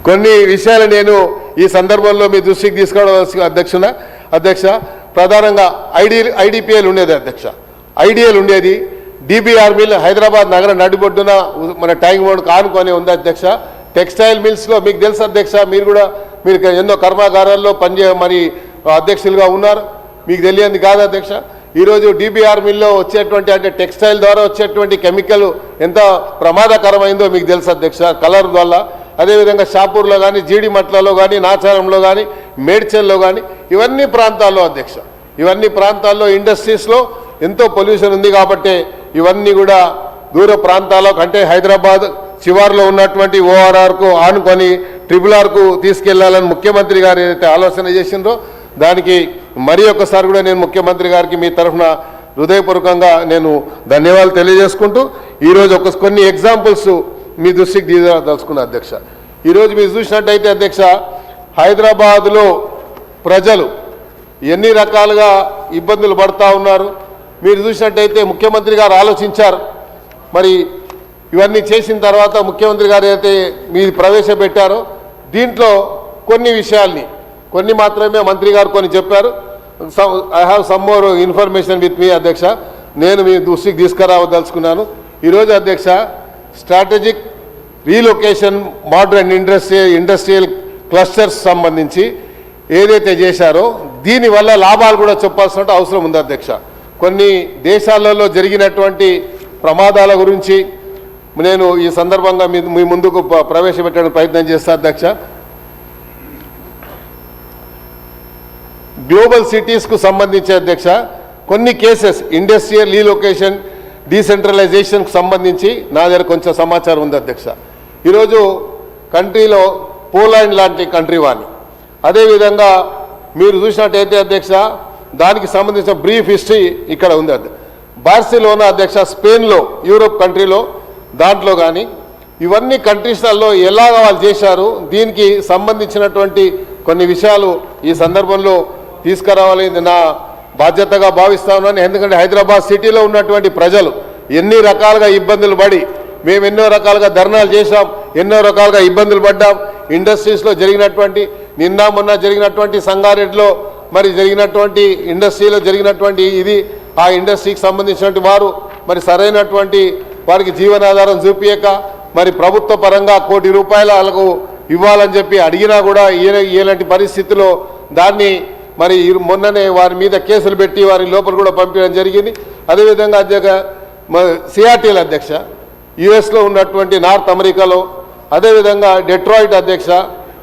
కొన్ని విషయాలు నేను ఈ సందర్భంలో మీ దృష్టికి తీసుకోవడం అధ్యక్ష ప్రధానంగా ఐడిపిఎల్ ఉండేది అధ్యక్ష, ఐడిఎల్ ఉండేది. డిబిఆర్ మిల్ హైదరాబాద్ నగర నడిబొడ్డున మన ట్యాంక్ బండ్ ఆనుకొని ఉంది అధ్యక్ష. టెక్స్టైల్ మిల్స్లో మీకు తెలుసు అధ్యక్ష, మీరు ఎన్నో కర్మాగారాల్లో మరి అధ్యక్షులుగా ఉన్నారు, మీకు తెలియంది కాదు అధ్యక్ష. ఈరోజు డిబిఆర్ మిల్లో వచ్చేటువంటి అంటే టెక్స్టైల్ ద్వారా వచ్చేటువంటి కెమికల్ ఎంత ప్రమాదకరమైందో మీకు తెలుసు అధ్యక్ష, కలర్ వల్ల. అదేవిధంగా షాపూర్లో కానీ, జీడిమట్లలో కానీ, నాచారంలో కానీ, మేడ్చల్లో కానీ, ఇవన్నీ ప్రాంతాల్లో అధ్యక్ష, ఇవన్నీ ప్రాంతాల్లో ఇండస్ట్రీస్లో ఎంతో పొల్యూషన్ ఉంది. కాబట్టి ఇవన్నీ కూడా దూర ప్రాంతాల్లో అంటే హైదరాబాద్ చివరిలో ఉన్నటువంటి ఓఆర్ఆర్కు ఆనుకొని RRRకు తీసుకెళ్లాలని ముఖ్యమంత్రి గారు ఏదైతే ఆలోచన చేసిండ్రో దానికి మరి ఒక్కసారి కూడా నేను ముఖ్యమంత్రి గారికి మీ తరఫున హృదయపూర్వకంగా నేను ధన్యవాదాలు తెలియజేసుకుంటూ ఈరోజు కొన్ని ఎగ్జాంపుల్స్ మీ దృష్టికి తీసుకున్న అధ్యక్ష. ఈరోజు మీరు చూసినట్టయితే అధ్యక్ష, హైదరాబాద్లో ప్రజలు ఎన్ని రకాలుగా ఇబ్బందులు పడుతూ ఉన్నారు మీరు చూసినట్టయితే ముఖ్యమంత్రి గారు ఆలోచించారు. మరి ఇవన్నీ చేసిన తర్వాత ముఖ్యమంత్రి గారు ఏదైతే మీరు ప్రవేశపెట్టారో దీంట్లో కొన్ని విషయాల్ని కొన్ని మాత్రమే మంత్రి గారు కొన్ని చెప్పారు. I have some more information with me అధ్యక్ష, నేను మీ దృష్టికి తీసుకురావదలుచుకున్నాను. ఈరోజు అధ్యక్ష, strategic relocation modern industrial clusters సంబంధించి ఏదైతే చేశారో దీనివల్ల లాభాలు కూడా చెప్పాల్సిన అవసరం ఉంది అధ్యక్ష. కొన్ని దేశాలలో జరిగినటువంటి ప్రమాదాల గురించి నేను ఈ సందర్భంగా మీ ముందుకు ప్రవేశపెట్టడానికి ప్రయత్నం చేస్తా అధ్యక్ష. గ్లోబల్ సిటీస్కు సంబంధించి అధ్యక్ష కొన్ని కేసెస్ ఇండస్ట్రియల్ రీలొకేషన్ డీసెంట్రలైజేషన్కు సంబంధించి నా దగ్గర కొంచెం సమాచారం ఉంది అధ్యక్ష. ఈరోజు కంట్రీలో పోలాండ్ లాంటి కంట్రీ వాని, అదేవిధంగా మీరు చూసినట్టయితే అధ్యక్ష దానికి సంబంధించిన బ్రీఫ్ హిస్టరీ ఇక్కడ ఉంది అధ్యక్ష. బార్సిలోనా అధ్యక్ష, స్పెయిన్లో, యూరోప్ కంట్రీలో దాంట్లో కానీ ఇవన్నీ కంట్రీస్లలో ఎలాగ వాళ్ళు చేశారు దీనికి సంబంధించినటువంటి కొన్ని విషయాలు ఈ సందర్భంలో తీసుకురావాలి నా బాధ్యతగా భావిస్తా ఉన్నాను. ఎందుకంటే హైదరాబాద్ సిటీలో ఉన్నటువంటి ప్రజలు ఎన్ని రకాలుగా ఇబ్బందులు పడి మేము ఎన్నో రకాలుగా ధర్నాలు చేశాం, ఎన్నో రకాలుగా ఇబ్బందులు పడ్డాం. ఇండస్ట్రీస్లో జరిగినటువంటి నిన్న మొన్న జరిగినటువంటి సంగారెడ్డిలో మరి జరిగినటువంటి ఇండస్ట్రీలో జరిగినటువంటి ఇది ఆ ఇండస్ట్రీకి సంబంధించినటువంటి వారు మరి సరైనటువంటి వారికి జీవనాధారం చూపించక మరి ప్రభుత్వ పరంగా ₹1 కోటి వాళ్ళకు ఇవ్వాలని చెప్పి అడిగినా కూడా ఇలాంటి పరిస్థితిలో దాన్ని మరి మొన్ననే వారి మీద కేసులు పెట్టి వారి లోపల కూడా పంపించడం జరిగింది. అదేవిధంగా అధ్యక్ష సియాటిల్ అధ్యక్ష, యుఎస్లో ఉన్నటువంటి నార్త్ అమెరికాలో, అదేవిధంగా డెట్రాయిట్ అధ్యక్ష,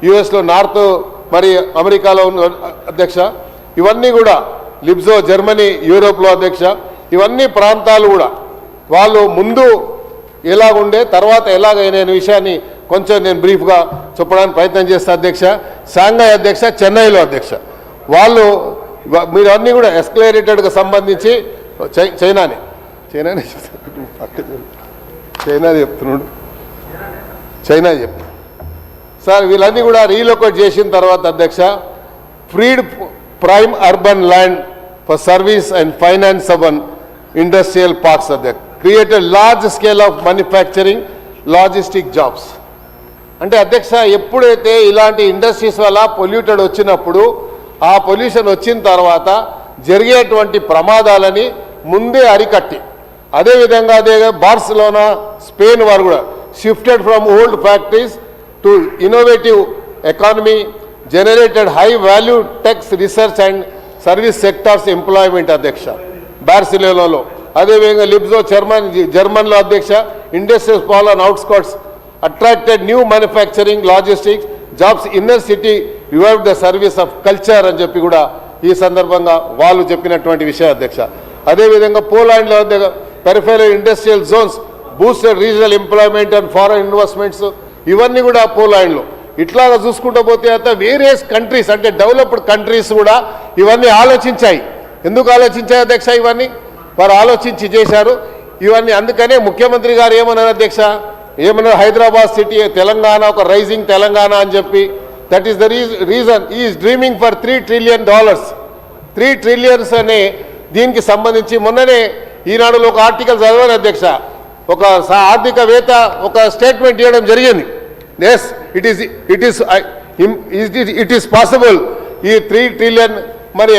యుఎస్లో నార్త్ మరి అమెరికాలో ఉన్న అధ్యక్ష, ఇవన్నీ కూడా లిబ్జో జర్మనీ, యూరోప్లో అధ్యక్ష, ఇవన్నీ ప్రాంతాలు కూడా వాళ్ళు ముందు ఎలాగుండే తర్వాత ఎలాగైన విషయాన్ని కొంచెం నేను బ్రీఫ్గా చెప్పడానికి ప్రయత్నం చేస్తా అధ్యక్ష. షాంఘై అధ్యక్ష, చెన్నైలో అధ్యక్ష, వాళ్ళు మీరు అన్నీ కూడా ఎస్కలేటెడ్గా సంబంధించి చైనానే చెప్తున్నాడు సార్, వీళ్ళన్నీ కూడా రీలొకేట్ చేసిన తర్వాత అధ్యక్ష freed prime urban land for service and finance సబన్ ఇండస్ట్రియల్ పార్క్స్ అధ్యక్ష created large scale of manufacturing logistic jobs. అంటే అధ్యక్ష ఎప్పుడైతే ఇలాంటి ఇండస్ట్రీస్ వల్ల పొల్యూటెడ్ వచ్చినప్పుడు ఆ పొల్యూషన్ వచ్చిన తర్వాత జరిగేటువంటి ప్రమాదాలని ముందే అరికట్టి అదేవిధంగా బార్సిలోనా స్పెయిన్ వారు కూడా shifted from old factories to innovative economy generated high value techs research and service sectors employment అధ్యక్ష బార్సిలోనాలో. అదేవిధంగా లిబ్జో జర్మన్లో అధ్యక్ష industrial plan outskirts attracted new manufacturing logistics jobs inner city revive the service of culture అని చెప్పి కూడా ఈ సందర్భంగా వాళ్ళు చెప్పినటువంటి విషయం అధ్యక్ష. అదేవిధంగా పోలాండ్లో peripheral industrial zones boosted regional employment and foreign investments, ఇవన్నీ కూడా పోలాండ్లో. ఇట్లాగా చూసుకుంటూ పోతే అయితే వేరియస్ కంట్రీస్ అంటే డెవలప్డ్ కంట్రీస్ కూడా ఇవన్నీ ఆలోచించాయి. ఎందుకు ఆలోచించాయి అధ్యక్ష? ఇవన్నీ వారు ఆలోచించి చేశారు ఇవన్నీ. అందుకనే ముఖ్యమంత్రి గారు ఏమన్నారు అధ్యక్ష, ఏమన్నారు, హైదరాబాద్ సిటీ తెలంగాణ ఒక రైజింగ్ తెలంగాణ అని చెప్పి that is the reason is dreaming for $3 trillion. 3 trillion అనే దీనికి సంబంధించి మొన్ననే ఈనాడులో ఒక ఆర్టికల్ చదివాను అధ్యక్ష. ఒక ఆర్థికవేత్త ఒక స్టేట్మెంట్ ఇవ్వడం జరిగింది. ఎస్, ఇట్ ఈస్ పాసిబుల్ ఈ 3 ట్రిలియన్ మరి